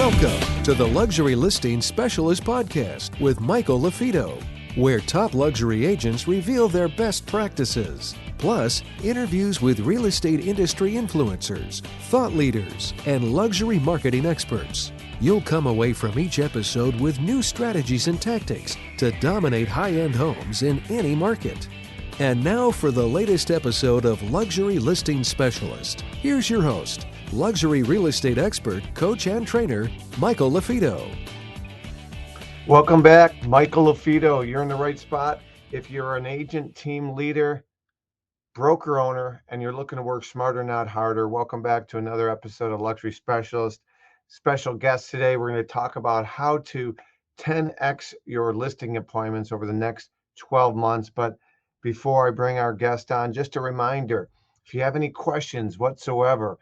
Welcome to the Luxury Listing Specialist Podcast with Michael LaFido, where top luxury agents reveal their best practices, plus interviews with real estate industry influencers, thought leaders, and luxury marketing experts. You'll come away from each episode with new strategies and tactics to dominate high-end homes in any market. And now for the latest episode of Luxury Listing Specialist. Here's your host, luxury real estate expert, coach, and trainer, Michael LaFido. Welcome back, Michael LaFido. You're in the right spot. If you're an agent, team leader, broker owner, and you're looking to work smarter, not harder, welcome back to another episode of Luxury Specialist. Special guest today, we're going to talk about how to 10x your listing appointments over the next 12 months. But before I bring our guest on, just a reminder, if you have any questions whatsoever,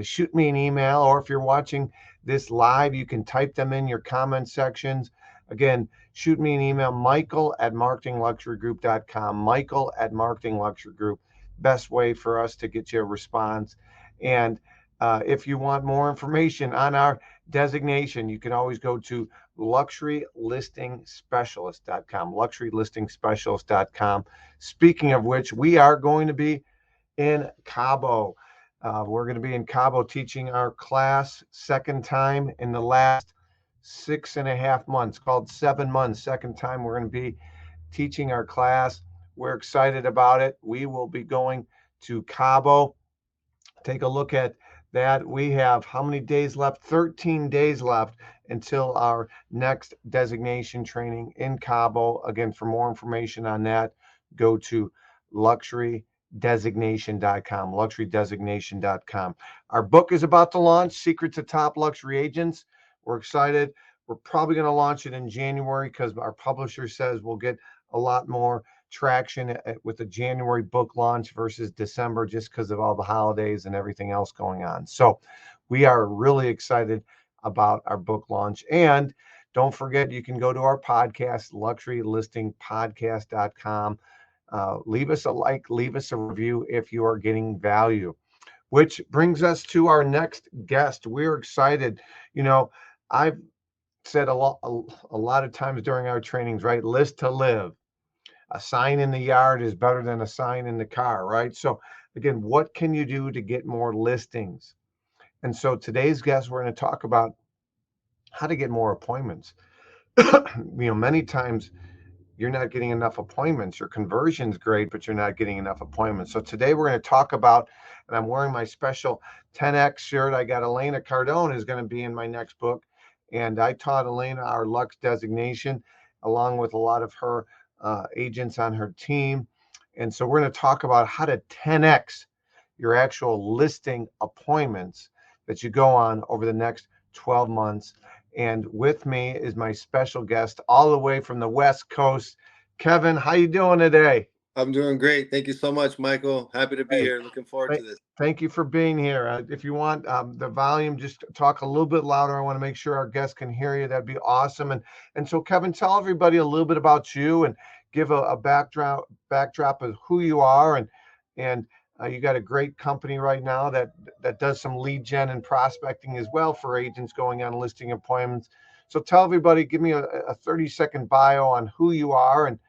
shoot me an email, or if you're watching this live, you can type them in your comment sections. Again, shoot me an email, michael@marketingluxurygroup.com, michael@marketingluxurygroup. Best way for us to get you a response. And if you want more information on our designation, you can always go to luxurylistingspecialist.com, luxurylistingspecialist.com. Speaking of which, we are going to be in Cabo. We're going to be in Cabo teaching our class, second time in the last 6.5 months, called 7 months. Second time we're going to be teaching our class. We're excited about it. We will be going to Cabo. Take a look at that. We have how many days left? 13 days left until our next designation training in Cabo. Again, for more information on that, go to luxurydesignation.com, luxurydesignation.com. Our book is about to launch, Secrets of Top Luxury Agents. We're excited. We're probably going to launch it in January because our publisher says we'll get a lot more traction with the January book launch versus December, just because of all the holidays and everything else going on. So we are really excited about our book launch. And don't forget, you can go to our podcast, luxurylistingpodcast.com. Leave us a like, leave us a review if you are getting value, which brings us to our next guest. We're excited. You know, I've said a lot of times during our trainings, right? List to live. A sign in the yard is better than a sign in the car, right? So again, what can you do to get more listings? And so today's guest, we're going to talk about how to get more appointments. Many times you're not getting enough appointments. Your conversion's great, but you're not getting enough appointments. So today we're going to talk about, and I'm wearing my special 10X shirt. I got Elena Cardone is going to be in my next book. And I taught Elena our Lux designation, along with a lot of her agents on her team. And so we're going to talk about how to 10X your actual listing appointments that you go on over the next 12 months. And with me is my special guest all the way from the West Coast, Kevin. How you doing today? I'm doing great. Thank you so much, Michael. Happy to be here. Looking forward to this. Thank you for being here. If you want the volume, just talk a little bit louder. I want to make sure our guests can hear you. That'd be awesome. And so, Kevin, tell everybody a little bit about you and give a backdrop of who you are. And you got a great company right now that does some lead gen and prospecting as well for agents going on listing appointments. So tell everybody, give me a 30-second bio on who you are, and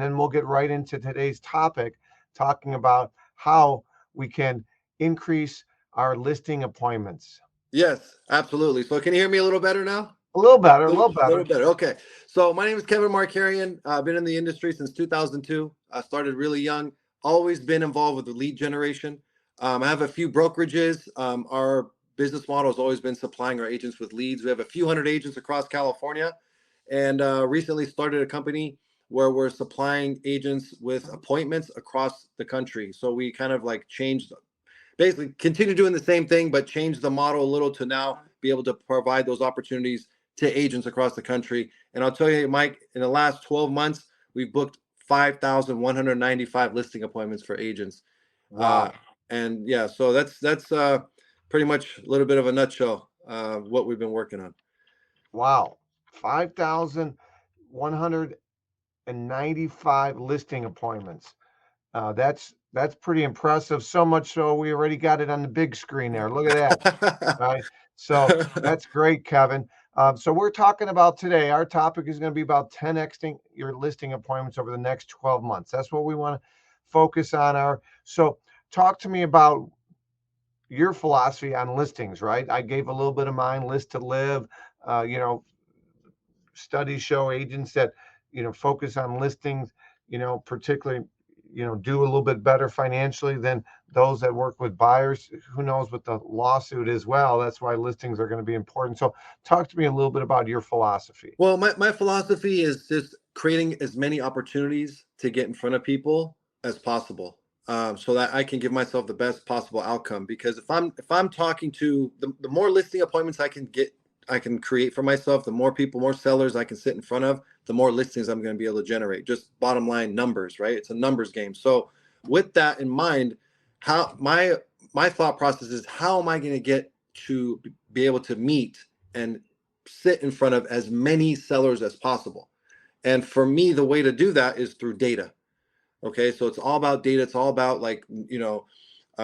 then we'll get right into today's topic, talking about how we can increase our listing appointments. Yes, absolutely. So can you hear me a little better now? A little better. Okay. So my name is Kevin Markarian. I've been in the industry since 2002. I started really young, always been involved with the lead generation. I have a few brokerages. Our business model has always been supplying our agents with leads. We have a few hundred agents across California, and recently started a company where we're supplying agents with appointments across the country. So we kind of like changed, basically continue doing the same thing, but change the model a little to now be able to provide those opportunities to agents across the country. And I'll tell you, Mike, in the last 12 months, we've booked 5,195 listing appointments for agents. Wow. And yeah, so that's pretty much a little bit of a nutshell what we've been working on. Wow. 5,195 listing appointments. That's That's pretty impressive. So much so we already got it on the big screen there. Look at that. Right. So that's great, Kevin. So we're talking about today. Our topic is going to be about 10xing your listing appointments over the next 12 months. That's what we want to focus on. So talk to me about your philosophy on listings, right? I gave a little bit of mine, list to live. You know, studies show agents that, focus on listings, particularly, do a little bit better financially than those that work with buyers. Who knows what the lawsuit is? Well, that's why listings are going to be important. So talk to me a little bit about your philosophy. Well, my philosophy is just creating as many opportunities to get in front of people as possible, so that I can give myself the best possible outcome. Because if I'm talking to the more listing appointments I can create for myself, the more people, more sellers I can sit in front of, the more listings I'm going to be able to generate. Just bottom line numbers, right? It's a numbers game. So with that in mind, how my thought process is, how am I going to get to be able to meet and sit in front of as many sellers as possible? And for me, the way to do that is through data. Okay, so it's all about data. It's all about, like,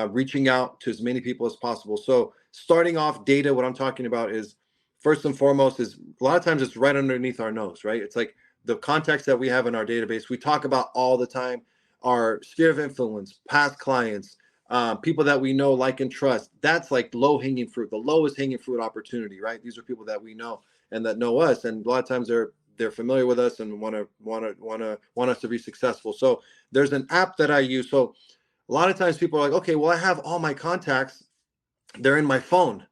reaching out to as many people as possible. So starting off data, what I'm talking about is, first and foremost, is a lot of times it's right underneath our nose, right? It's like the contacts that we have in our database. We talk about all the time, our sphere of influence, past clients, people that we know, like, and trust. That's like low hanging fruit, the lowest hanging fruit opportunity, right? These are people that we know and that know us, and a lot of times they're familiar with us and want us to be successful. So there's an app that I use. So a lot of times people are like, okay, well, I have all my contacts, they're in my phone,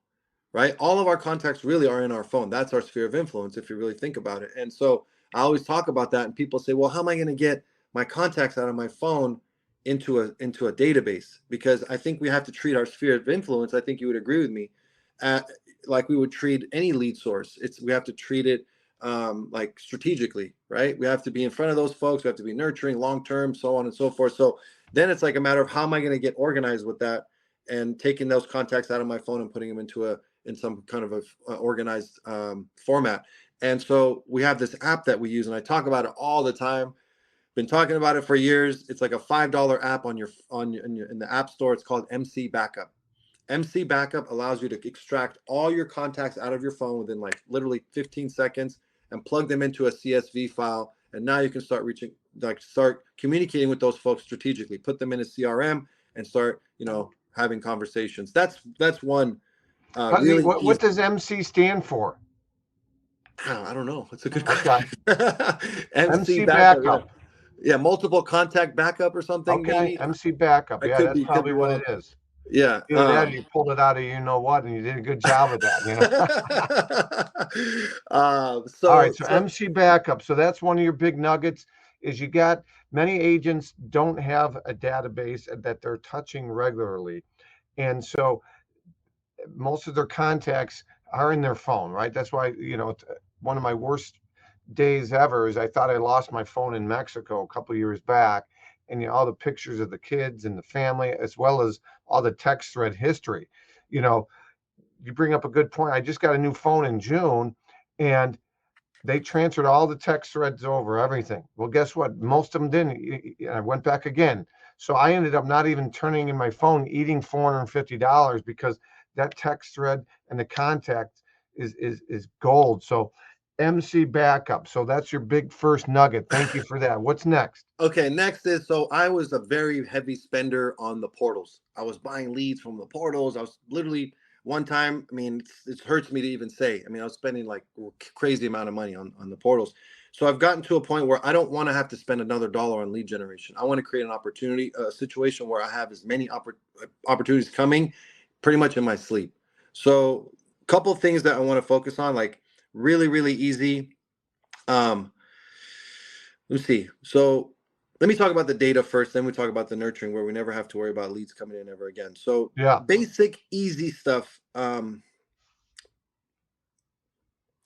right? All of our contacts really are in our phone. That's our sphere of influence, if you really think about it. And so I always talk about that, and people say, well, how am I going to get my contacts out of my phone into a database? Because I think we have to treat our sphere of influence, I think you would agree with me, like we would treat any lead source. We have to treat it like strategically, right? We have to be in front of those folks. We have to be nurturing long term, so on and so forth. So then it's like a matter of, how am I going to get organized with that, and taking those contacts out of my phone and putting them in some kind of a organized format. And so we have this app that we use, and I talk about it all the time. Been talking about it for years. It's like a $5 app in the App Store. It's called MC Backup. MC Backup allows you to extract all your contacts out of your phone within, like, literally 15 seconds and plug them into a CSV file. And now you can start communicating with those folks strategically, put them in a CRM, and start, having conversations. That's one really what does MC stand for? I don't know. It's a good question. MC Backup. Yeah, multiple contact backup or something. Okay, maybe. MC Backup. Yeah, that's probably what it is. Yeah. Either that, or you pulled it out of what, and you did a good job of that. All right, so MC Backup. So that's one of your big nuggets. Is you got many agents don't have a database that they're touching regularly, and so most of their contacts are in their phone, right? That's why, one of my worst days ever is I thought I lost my phone in Mexico a couple of years back, and all the pictures of the kids and the family, as well as all the text thread history. You bring up a good point. I just got a new phone in June, and they transferred all the text threads over, everything. Well, guess what? Most of them didn't. I went back again. So I ended up not even turning in my phone, eating $450, because that text thread and the contact is gold. So MC Backup. So that's your big first nugget. Thank you for that. What's next? Okay, next is, so I was a very heavy spender on the portals. I was buying leads from the portals. I was literally, one time, I mean, it hurts me to even say, I mean, I was spending like a crazy amount of money on the portals. So I've gotten to a point where I don't want to have to spend another dollar on lead generation. I want to create a situation where I have as many opportunities coming pretty much in my sleep. So a couple of things that I want to focus on, like really, really easy. Let me see. So let me talk about the data first, then we talk about the nurturing, where we never have to worry about leads coming in ever again. So yeah, basic, easy stuff.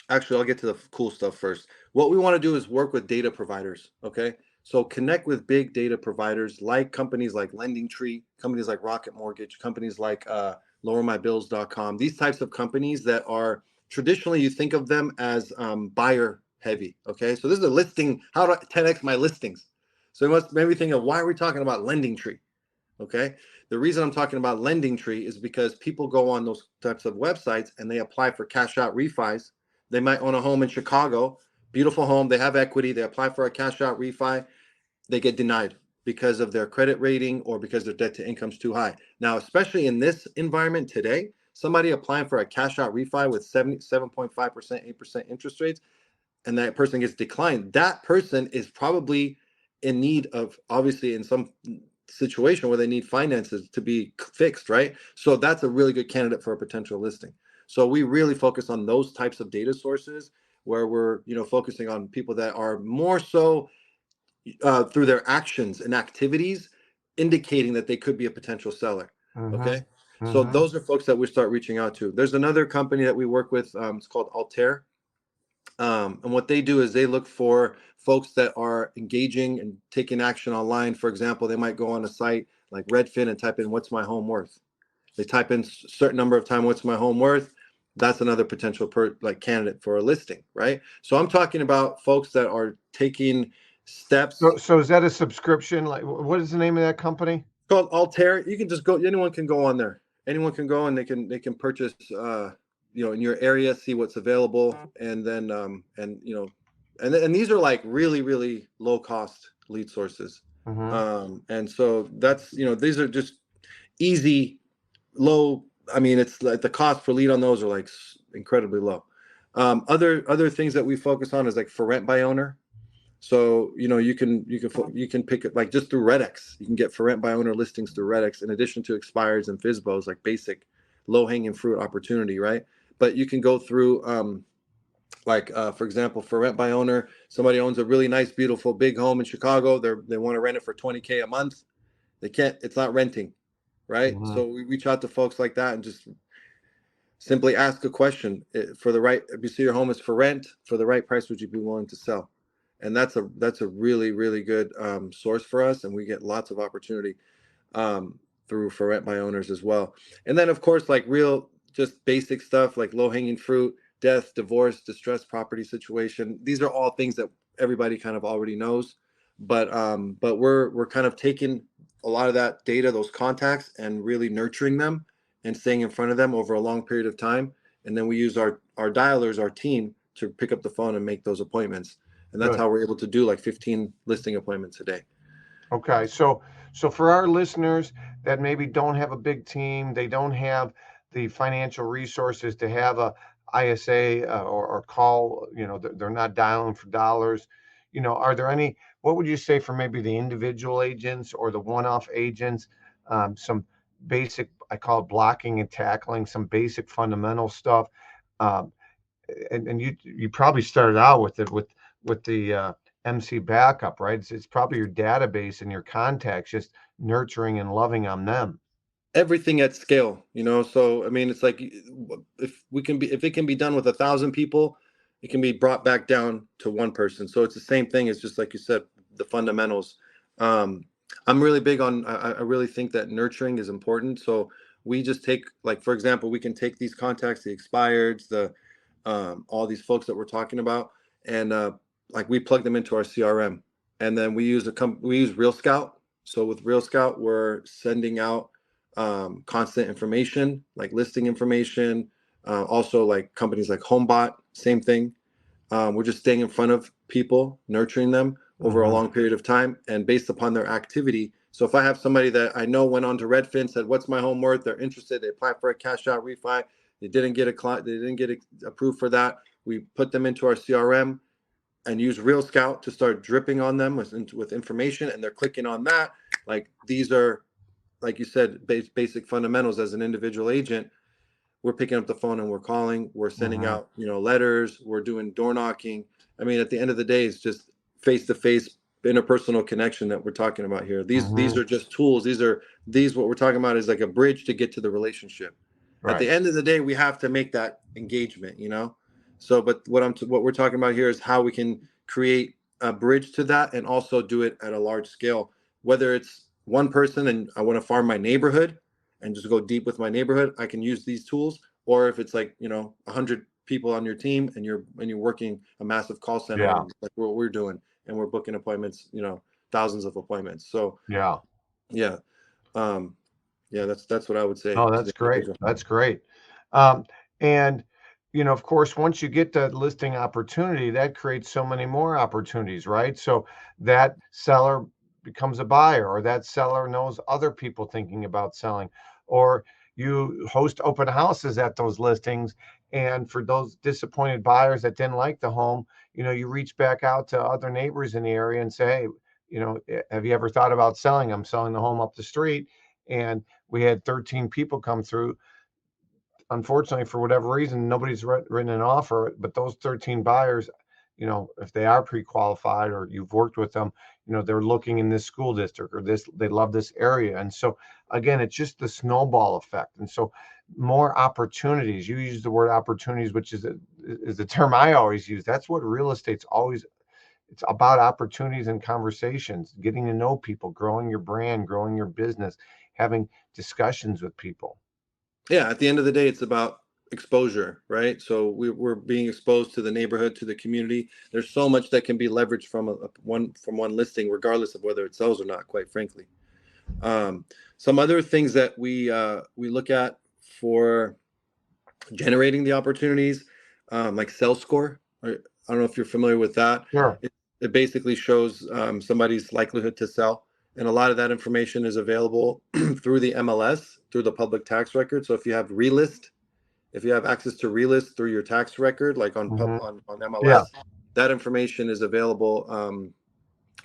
Actually, I'll get to the cool stuff first. What we want to do is work with data providers. Okay. So connect with big data providers, like companies like LendingTree, companies like Rocket Mortgage, companies like lowermybills.com. These types of companies that are traditionally, you think of them as buyer heavy. Okay. So this is a listing, how to 10x my listings. So you must maybe think of, why are we talking about LendingTree? Okay. The reason I'm talking about Lending Tree is because people go on those types of websites and they apply for cash out refis. They might own a home in Chicago, beautiful home. They have equity. They apply for a cash out refi. They get denied because of their credit rating or because their debt to income is too high. Now, especially in this environment today, somebody applying for a cash out refi with 77.5%, 8% interest rates, and that person gets declined, that person is probably in need of, obviously in some situation where they need finances to be fixed, right? So that's a really good candidate for a potential listing. So we really focus on those types of data sources where we're, focusing on people that are more so through their actions and activities indicating that they could be a potential seller. Mm-hmm. Okay. So Mm-hmm. those are folks that we start reaching out to. There's another company that we work with. It's called Altair. And what they do is they look for folks that are engaging and taking action online. For example, they might go on a site like Redfin and type in "What's my home worth?" They type in a certain number of times "What's my home worth?" That's another potential candidate for a listing, right? So I'm talking about folks that are taking steps. So is that a subscription? Like, what is the name of that company? It's called Altair. You can just go. Anyone can go on there. Anyone can go and they can purchase. In your area, see what's available, and then and these are like really really low cost lead sources. Mm-hmm. And so that's these are just easy low. I mean, it's like the cost per lead on those are like incredibly low. Other things that we focus on is like for rent by owner. So you can pick it like just through Redex. You can get for rent by owner listings through Redex in addition to expireds and FSBOs, like basic low hanging fruit opportunity, right? But you can go through for example, for rent by owner, somebody owns a really nice, beautiful, big home in Chicago. They want to rent it for $20K a month. They can't. It's not renting, right? Mm-hmm. So we reach out to folks like that and just simply ask a question. For the right, if you see your home is for rent, for the right price, would you be willing to sell? And that's a really really good source for us, and we get lots of opportunity through for rent by owners as well. And then of course like real just basic stuff like low hanging fruit, death, divorce, distressed property situation. These are all things that everybody kind of already knows, but we're kind of taking a lot of that data, those contacts, and really nurturing them and staying in front of them over a long period of time. And then we use our dialers, our team, to pick up the phone and make those appointments. And that's Good. how we're able to do like 15 listing appointments a day. Okay, so for our listeners that maybe don't have a big team, they don't have the financial resources to have a ISA or call, they're not dialing for dollars. Are there any? What would you say for maybe the individual agents or the one-off agents? Some basic, I call it blocking and tackling, some basic fundamental stuff. Um, and you probably started out with it with the MC backup, right? It's probably your database and your contacts, just nurturing and loving on them. Everything at scale, so I mean it's like if it can be done with 1,000 people, it can be brought back down to one person. So it's the same thing. It's just like you said, the fundamentals. I'm really big on, I really think that nurturing is important. So we just take, like, for example, we can take these contacts, the expireds, the all these folks that we're talking about, and like we plug them into our CRM, and then we use Real Scout. So with Real Scout, we're sending out constant information, like listing information, also like companies like HomeBot, same thing. We're just staying in front of people, nurturing them over a long period of time, and based upon their activity. So if I have somebody that I know went on to Redfin, said, "What's my home worth?" They're interested. They applied for a cash out refi. They didn't get approved for that. We put them into our CRM and use Real Scout to start dripping on them with information, and they're clicking on that. Like, these are, like you said, basic fundamentals. As an individual agent, we're picking up the phone and we're calling, we're sending out, letters, we're doing door knocking. I mean, at the end of the day, it's just face-to-face interpersonal connection that we're talking about here. These are just tools. What we're talking about is like a bridge to get to the relationship. Right. At the end of the day, we have to make that engagement, So, but what we're talking about here is how we can create a bridge to that and also do it at a large scale, whether it's one person and I want to farm my neighborhood and just go deep with my neighborhood, I can use these tools. Or if it's like 100 people on your team and you're working a massive call center, like what we're doing, and we're booking appointments, thousands of appointments. So yeah. Yeah, that's what I would say Oh, to that's the great. individual. That's great. And of course, once you get that listing opportunity, that creates so many more opportunities, right? So that seller becomes a buyer, or that seller knows other people thinking about selling, or you host open houses at those listings. And for those disappointed buyers that didn't like the home, you reach back out to other neighbors in the area and say, hey, have you ever thought about selling? I'm selling the home up the street. And we had 13 people come through. Unfortunately, for whatever reason, nobody's written an offer, but those 13 buyers, if they are pre-qualified or you've worked with them, they're looking in this school district or they love this area. And so again, it's just the snowball effect. And so more opportunities. You use the word opportunities, which is the term I always use. That's what real estate's always. It's about opportunities and conversations, getting to know people, growing your brand, growing your business, having discussions with people. Yeah, at the end of the day, it's about exposure, right? So we're being exposed to the neighborhood, to the community. There's so much that can be leveraged from one listing, regardless of whether it sells or not, quite frankly. Some other things that we look at for generating the opportunities, like sales score. I don't know if you're familiar with that. Sure. It basically shows somebody's likelihood to sell. And a lot of that information is available through the MLS, through the public tax record. So if you have access to relist through your tax record, like on Mm-hmm. on MLS, Yeah. that information is available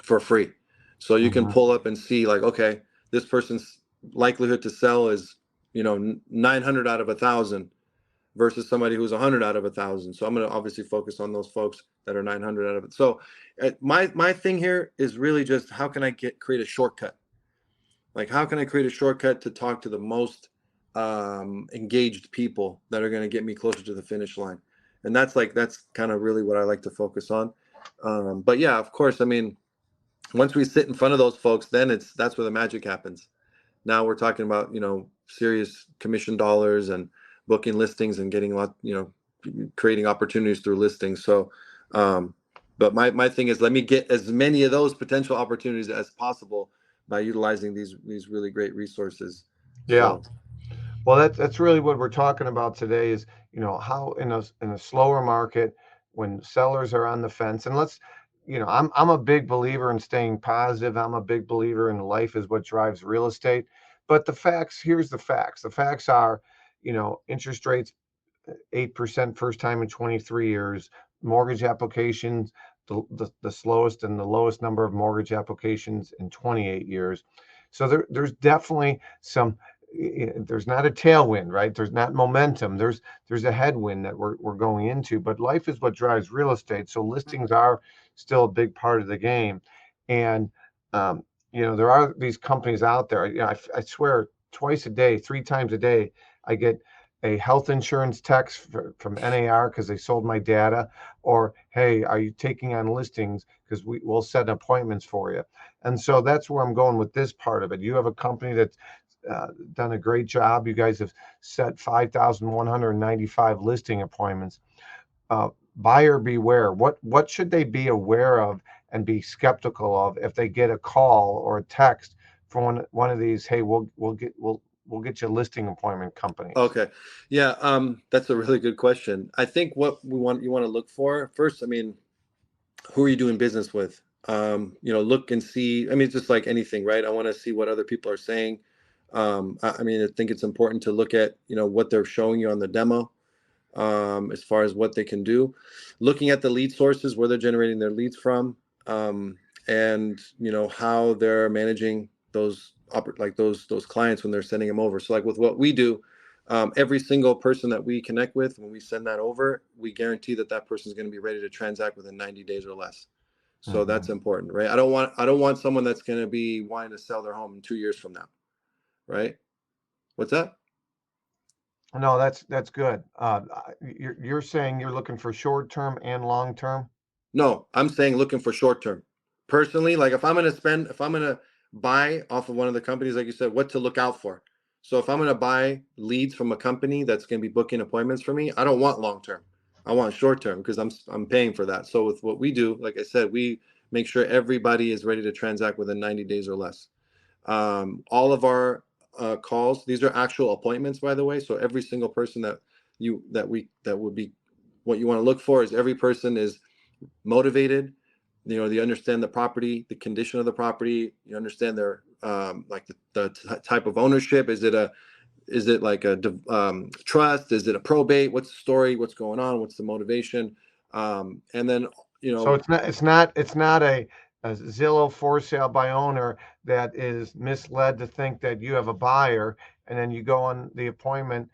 for free. So you can Mm-hmm. pull up and see, like, okay, this person's likelihood to sell is 900 out of 1,000 versus somebody who's 100 out of 1,000. So I'm going to obviously focus on those folks that are 900 out of it. So my thing here is really just how can I create a shortcut? Like, how can I create a shortcut to talk to the most engaged people that are going to get me closer to the finish line? And that's kind of really what I like to focus on. But yeah, of course, I mean, once we sit in front of those folks, then that's where the magic happens. Now we're talking about, serious commission dollars and booking listings and getting creating opportunities through listings. So, but my thing is, let me get as many of those potential opportunities as possible by utilizing these really great resources. Yeah. So, Well, that's really what we're talking about today is, how in a slower market when sellers are on the fence. And I'm a big believer in staying positive. I'm a big believer in life is what drives real estate. But here's the facts. The facts are, interest rates 8% first time in 23 years. Mortgage applications, the slowest and the lowest number of mortgage applications in 28 years. So there's definitely there's not a tailwind, right? There's not momentum. There's a headwind that we're going into, but life is what drives real estate. So listings are still a big part of the game. And, there are these companies out there. I swear twice a day, 3 times a day, I get a health insurance text from NAR because they sold my data, or hey, are you taking on listings because we'll set appointments for you. And so that's where I'm going with this part of it. You have a company that's done a great job. You guys have set 5,195 listing appointments. Buyer beware. What should they be aware of and be skeptical of if they get a call or a text from one of these? Hey, we'll get you a listing appointment companies. okay. Yeah. That's a really good question. I think what you want to look for first, I mean, who are you doing business with? Look and see. I mean, it's just like anything, right? I want to see what other people are saying. I mean, I think it's important to look at, what they're showing you on the demo, as far as what they can do. Looking at the lead sources, where they're generating their leads from, and how they're managing those those clients when they're sending them over. So like with what we do, every single person that we connect with, when we send that over, we guarantee that person is going to be ready to transact within 90 days or less. So that's important, right? I don't want someone that's going to be wanting to sell their home 2 years from now, right? What's that? No, that's good. You're saying you're looking for short term and long term. No, I'm saying looking for short term. Personally, like if I'm going to buy off of one of the companies, like you said, what to look out for. So if I'm going to buy leads from a company that's going to be booking appointments for me, I don't want long term. I want short term because I'm paying for that. So with what we do, like I said, we make sure everybody is ready to transact within 90 days or less. All of our calls, these are actual appointments, by the way. So every single person that would be, what you want to look for is every person is motivated. They understand the property, the condition of the property. You understand their like the type of ownership. Is it like a trust? Is it a probate? What's the story? What's going on? What's the motivation? And then So it's not a Zillow for sale by owner that is misled to think that you have a buyer, and then you go on the appointment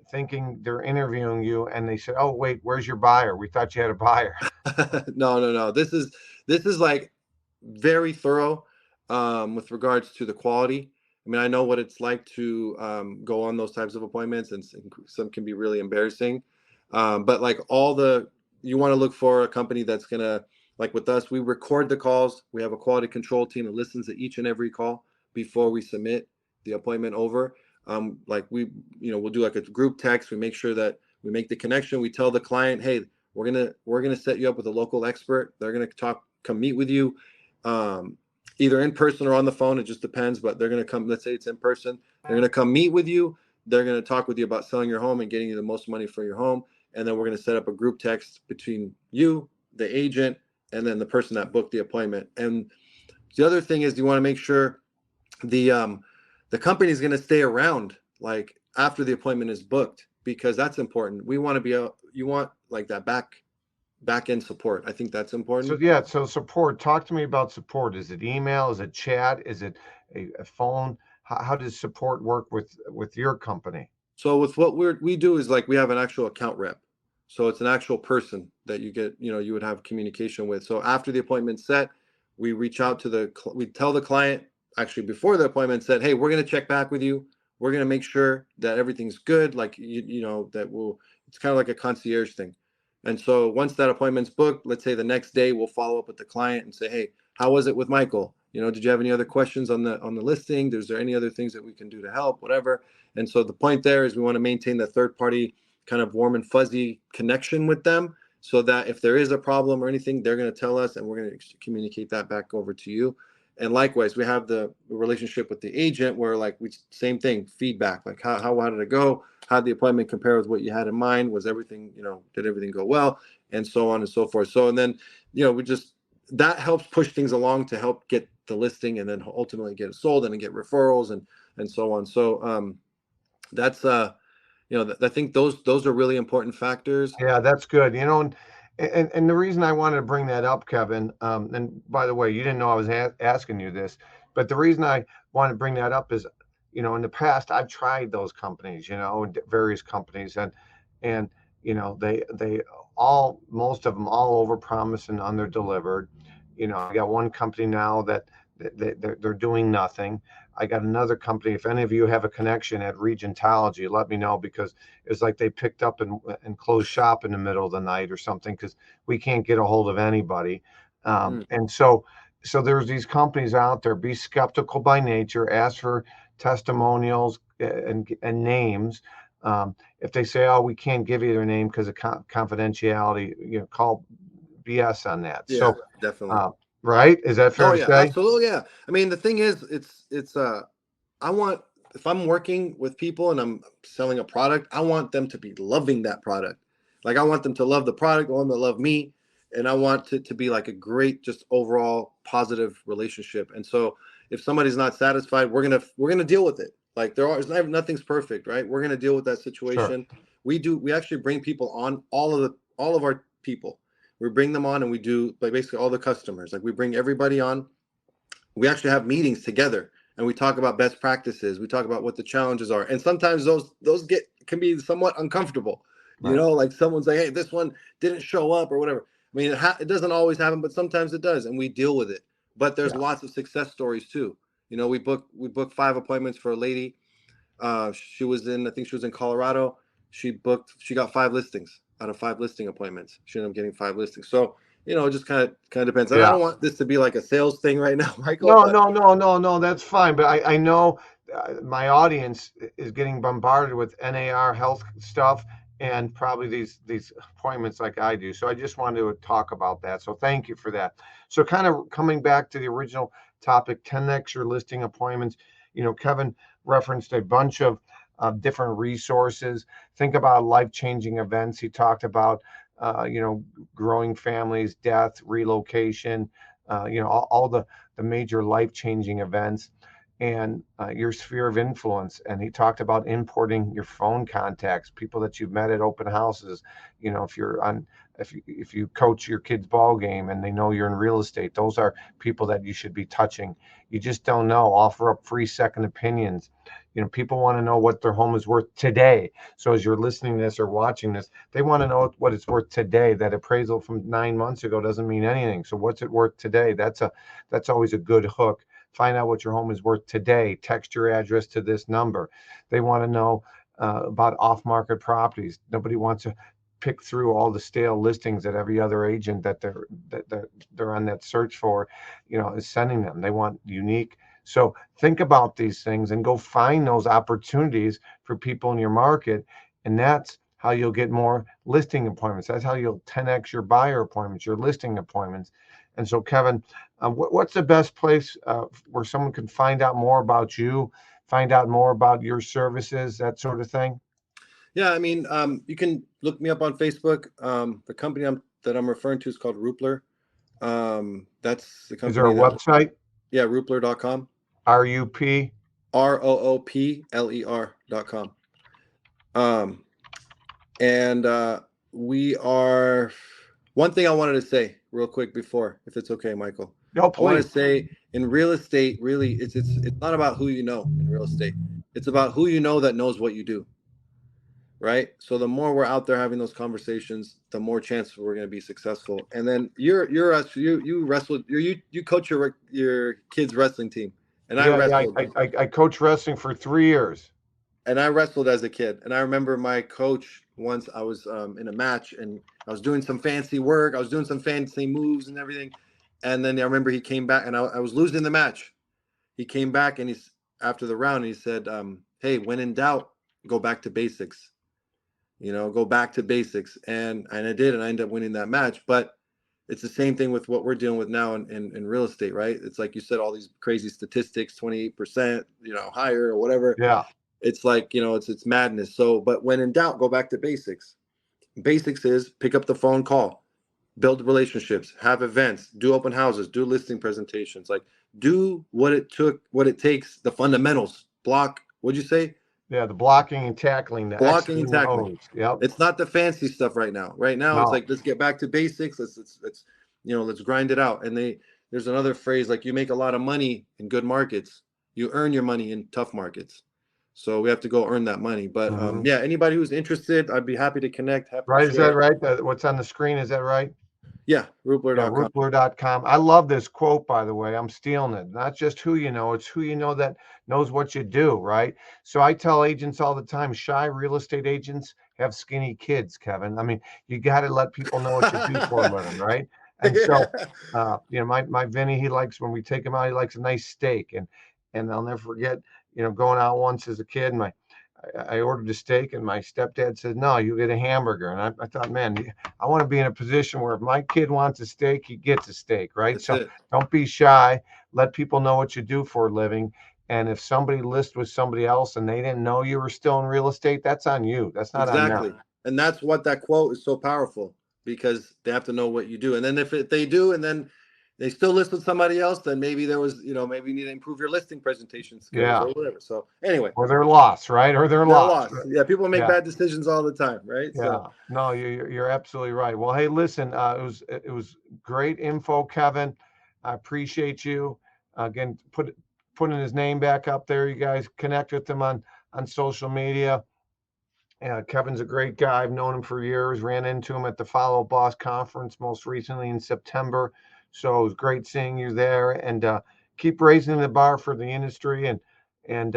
thinking they're interviewing you, and they say, "Oh, wait, where's your buyer? We thought you had a buyer." No. This is like very thorough with regards to the quality. I mean, I know what it's like to go on those types of appointments, and some can be really embarrassing. But like you want to look for a company that's gonna, like with us, we record the calls. We have a quality control team that listens to each and every call before we submit the appointment over. Like we'll do like a group text. We make sure that we make the connection. We tell the client, hey, we're gonna set you up with a local expert. They're gonna come meet with you, either in person or on the phone. It just depends, but they're gonna come. Let's say it's in person. They're gonna come meet with you. They're gonna talk with you about selling your home and getting you the most money for your home. And then we're gonna set up a group text between you, the agent, and then the person that booked the appointment. And the other thing is, you want to make sure the company is going to stay around like after the appointment is booked, because that's important. We want to you want like that back end support. I think that's important. So support. Talk to me about support. Is it email? Is it chat? Is it a phone? How does support work with your company? So with what we do is like we have an actual account rep. So it's an actual person that you would have communication with. So after the appointment's set, we reach out to we tell the client actually before the appointment said, hey, we're going to check back with you. We're going to make sure that everything's good. Like, it's kind of like a concierge thing. And so once that appointment's booked, let's say the next day, we'll follow up with the client and say, hey, how was it with Michael? Did you have any other questions on the listing? Is there any other things that we can do to help, whatever? And so the point there is we want to maintain the third party kind of warm and fuzzy connection with them, so that if there is a problem or anything, they're going to tell us and we're going to communicate that back over to you. And likewise, we have the relationship with the agent where like same thing, feedback, like how did it go? How did the appointment compare with what you had in mind? Was everything, did everything go well? And so on and so forth. So, and then, that helps push things along to help get the listing and then ultimately get it sold and then get referrals and so on. So that's, I think those are really important factors. Yeah, that's good. And the reason I wanted to bring that up, Kevin, and by the way, you didn't know I was asking you this, but the reason I want to bring that up is, in the past, I've tried those companies, various companies, and most of them all overpromise and underdelivered. I got one company now that they're doing nothing. I got another company. If any of you have a connection at Regentology, let me know, because it's like they picked up and closed shop in the middle of the night or something, because we can't get a hold of anybody. And so there's these companies out there. Be skeptical by nature. Ask for testimonials and names. If they say, "Oh, we can't give you their name because of confidentiality," call BS on that. Yeah, so definitely. Right? Is that fair to yeah, say? absolutely. Yeah. I mean, the thing is, if I'm working with people and I'm selling a product, I want them to be loving that product. Like, I want them to love the product. I want them to love me. And I want it to be like a great, just overall positive relationship. And so if somebody's not satisfied, we're going to deal with it. Like, nothing's perfect, right? We're going to deal with that situation. Sure. We actually bring people on, all of our people. We bring them on and we do like basically all the customers. Like, we bring everybody on. We actually have meetings together and we talk about best practices. We talk about what the challenges are. And sometimes those can be somewhat uncomfortable. Right. Like someone's like, hey, this one didn't show up or whatever. I mean, it doesn't always happen, but sometimes it does. And we deal with it. But there's lots of success stories too. We booked 5 appointments for a lady. I think she was in Colorado. She got 5 listings out of 5 listing appointments. She ended up getting 5 listings. So, it just kind of depends. And I don't want this to be like a sales thing right now, Michael. No, that's fine. But I know my audience is getting bombarded with NAR health stuff and probably these appointments like I do. So I just wanted to talk about that. So thank you for that. So kind of coming back to the original topic, 10x your listing appointments. Kevin referenced a bunch of different resources. Think about life-changing events. He talked about, growing families, death, relocation, all the major life-changing events, and your sphere of influence. And he talked about importing your phone contacts, people that you've met at open houses. If you coach your kid's ball game and they know you're in real estate, those are people that you should be touching. You just don't know. Offer up free second opinions. People want to know what their home is worth today. So as you're listening to this or watching this, they want to know what it's worth today. That appraisal from 9 months ago doesn't mean anything. So what's it worth today? That's always a good hook. Find out what your home is worth today. Text your address to this number. They want to know about off-market properties. Nobody wants to pick through all the stale listings that every other agent that they're on that search for, is sending them. They want unique. So think about these things and go find those opportunities for people in your market, and that's how you'll get more listing appointments. That's how you'll 10x your buyer appointments, your listing appointments. And so, Kevin, what's the best place where someone can find out more about you, find out more about your services, that sort of thing? Yeah, I mean, you can look me up on Facebook. The company that I'm referring to is called Roopler. That's the company. Is there a website? Yeah, Roopler.com. RUP? ROOPLER.com. And we are. One thing I wanted to say real quick before, if it's okay, Michael. No, please. I want to say in real estate, really, it's not about who you know in real estate. It's about who you know that knows what you do. Right. So the more we're out there having those conversations, the more chance we're going to be successful. And then you coach your kids' wrestling team, and I wrestled. I coached wrestling for 3 years. And I wrestled as a kid. And I remember my coach once I was in a match and I was doing some fancy work. I was doing some fancy moves and everything. And then I remember he came back and I was losing the match. He came back and after the round, he said, hey, when in doubt, go back to basics. Go back to basics. And I did, and I ended up winning that match. But it's the same thing with what we're dealing with now in real estate, right? It's like you said, all these crazy statistics, 28%, higher or whatever. Yeah. It's like, it's madness. So, but when in doubt, go back to basics. Basics is pick up the phone, call, build relationships, have events, do open houses, do listing presentations, like do what it takes, the fundamentals, block. What'd you say? Yeah, the blocking and tackling. Blocking and tackling. Yep. It's not the fancy stuff right now. Right now, No. It's like, let's get back to basics. Let's grind it out. And there's another phrase, like you make a lot of money in good markets. You earn your money in tough markets. So we have to go earn that money. But yeah, anybody who's interested, I'd be happy to connect. Right. Is that right? What's on the screen, is that right? Yeah, Roopler.com. Yeah, Roopler.com. I love this quote, by the way. I'm stealing it. Not just who you know, it's who you know that knows what you do, right? So I tell agents all the time, shy real estate agents have skinny kids, Kevin. I mean, you got to let people know what you do for a living, right? And so, my Vinny, he likes, when we take him out, he likes a nice steak. And I'll never forget, going out once as a kid, and I ordered a steak, and my stepdad said, no, you get a hamburger. And I thought, man, I want to be in a position where if my kid wants a steak, he gets a steak, right? So don't be shy. Let people know what you do for a living. And if somebody lists with somebody else and they didn't know you were still in real estate, that's on you. That's not on them. And that's what that quote is so powerful, because they have to know what you do. And then if they do, and then they still list with somebody else, then maybe there was, maybe you need to improve your listing presentation skills or whatever. So anyway. Or they're lost, right? Or they're lost. Yeah, people make bad decisions all the time, right? Yeah. So. No, you're absolutely right. Well, hey, listen, it was great info, Kevin. I appreciate you. Again, putting his name back up there. You guys connect with him on social media. Kevin's a great guy. I've known him for years. Ran into him at the Follow Boss conference most recently in September. So it was great seeing you there, and keep raising the bar for the industry. And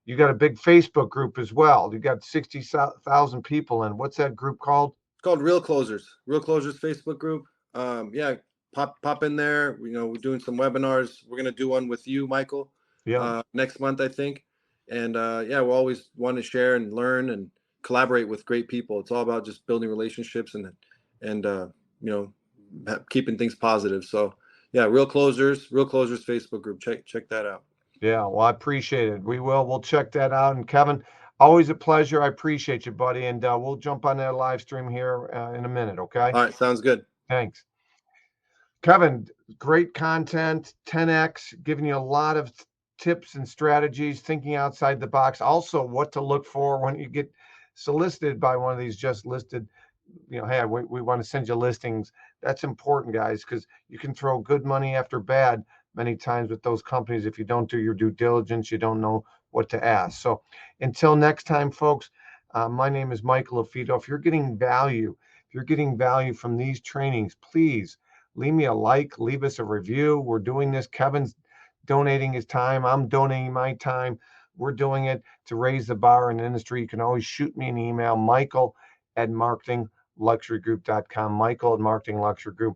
you got a big Facebook group as well. You got 60,000 people in. What's that group called? It's called Real Closers. Real Closers Facebook group. Yeah, pop in there. We're doing some webinars. We're gonna do one with you, Michael. Yeah. Next month, I think. And yeah, we always want to share and learn and collaborate with great people. It's all about just building relationships and keeping things positive. So Yeah, Real Closers Facebook group. Check that out. Yeah, well, I appreciate it. We'll check that out. And Kevin, always a pleasure. I appreciate you, buddy. And we'll jump on that live stream here in a minute. Okay. All right, sounds good. Thanks. Kevin, great content, 10X, giving you a lot of tips and strategies, thinking outside the box. Also, what to look for when you get solicited by one of these just listed, hey, we want to send you listings. That's important, guys, because you can throw good money after bad many times with those companies. If you don't do your due diligence, you don't know what to ask. So until next time, folks, my name is Michael Lafito. If you're getting value from these trainings, please leave me a like, leave us a review. We're doing this. Kevin's donating his time. I'm donating my time. We're doing it to raise the bar in the industry. You can always shoot me an email, michael@marketingluxurygroup.com, michael@marketingluxurygroup.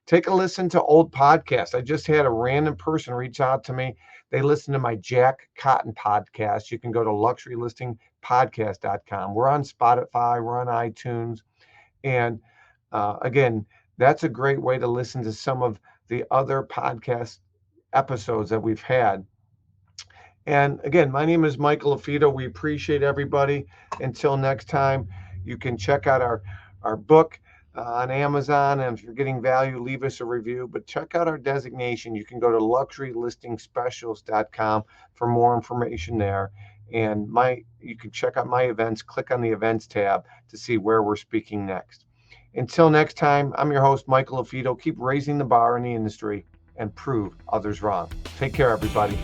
Take a listen to old podcasts. I just had a random person reach out to me. They listen to my Jack Cotton podcast. You can go to luxurylistingpodcast.com. We're on Spotify. We're on iTunes. And again, that's a great way to listen to some of the other podcast episodes that we've had. And again, my name is Michael Lafito. We appreciate everybody. Until next time, you can check out our book on Amazon. And if you're getting value, leave us a review. But check out our designation. You can go to luxurylistingspecialist.com for more information there. And you can check out my events. Click on the events tab to see where we're speaking next. Until next time, I'm your host, Michael Lafito. Keep raising the bar in the industry and prove others wrong. Take care, everybody.